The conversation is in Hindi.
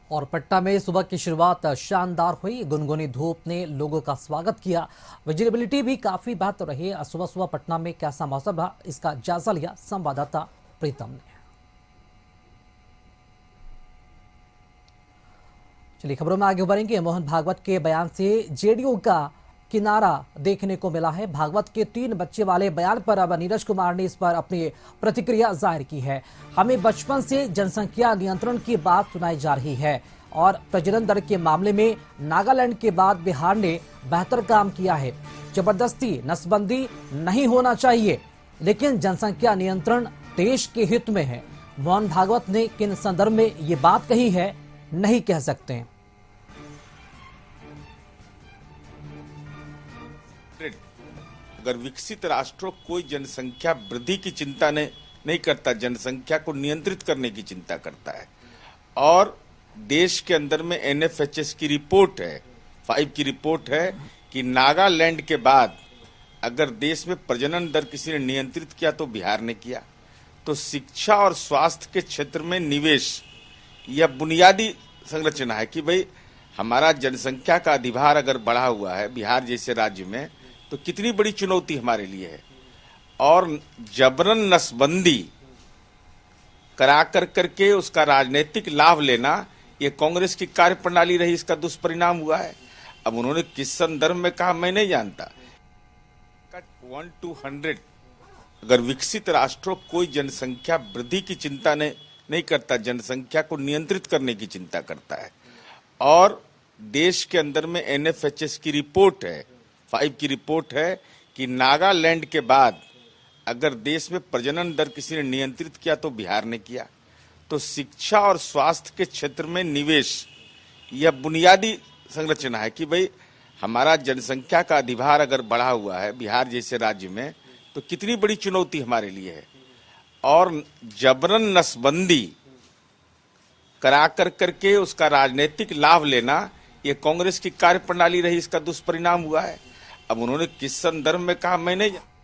और पटना में सुबह की शुरुआत शानदार हुई। गुनगुनी धूप ने लोगों का स्वागत किया। विजिबिलिटी भी काफी बेहतर रही। सुबह सुबह पटना में कैसा मौसम रहा, इसका जायजा लिया संवाददाता प्रीतम ने। चलिए खबरों में आगे बढ़ेंगे। मोहन भागवत के बयान से जेडीयू का किनारा देखने को मिला है। भागवत के 3 बच्चे वाले बयान पर अब नीरज कुमार ने इस पर अपनी प्रतिक्रिया जाहिर की है। हमें बचपन से जनसंख्या नियंत्रण की बात सुनाई जा रही है और प्रजनन दर के मामले में नागालैंड के बाद बिहार ने बेहतर काम किया है। जबरदस्ती नसबंदी नहीं होना चाहिए, लेकिन जनसंख्या नियंत्रण देश के हित में है। मोहन भागवत ने किन संदर्भ में ये बात कही है, नहीं कह सकते। अगर विकसित राष्ट्रों कोई जनसंख्या वृद्धि की चिंता नहीं करता, जनसंख्या को नियंत्रित करने की चिंता करता है। और देश के अंदर में एनएफएचएस की रिपोर्ट है, 5 की रिपोर्ट है कि नागालैंड के बाद अगर देश में प्रजनन दर किसी ने नियंत्रित किया तो बिहार ने किया। तो शिक्षा और स्वास्थ्य के क्षेत्र में निवेश यह बुनियादी संरचना है कि भाई हमारा जनसंख्या का अधिभार अगर बढ़ा हुआ है बिहार जैसे राज्य में, तो कितनी बड़ी चुनौती हमारे लिए है। और जबरन नसबंदी करा करके उसका राजनीतिक लाभ लेना, ये कांग्रेस की कार्यप्रणाली रही, इसका दुष्परिणाम हुआ है। अब उन्होंने किस संदर्भ में कहा मैं नहीं जानता। 1 to 100 अगर विकसित राष्ट्रों कोई जनसंख्या वृद्धि की चिंता नहीं करता, जनसंख्या को नियंत्रित करने की चिंता करता है। और देश के अंदर में एनएफएचएस की रिपोर्ट है, 5 की रिपोर्ट है कि नागालैंड के बाद अगर देश में प्रजनन दर किसी ने नियंत्रित किया तो बिहार ने किया। तो शिक्षा और स्वास्थ्य के क्षेत्र में निवेश यह बुनियादी संरचना है कि भाई हमारा जनसंख्या का अधिभार अगर बढ़ा हुआ है बिहार जैसे राज्य में, तो कितनी बड़ी चुनौती हमारे लिए है। और जबरन नसबंदी करा करके उसका राजनीतिक लाभ लेना, ये कांग्रेस की कार्यप्रणाली रही, इसका दुष्परिणाम हुआ है। अब उन्होंने किस संदर्भ में कहा मैं नहीं जानता।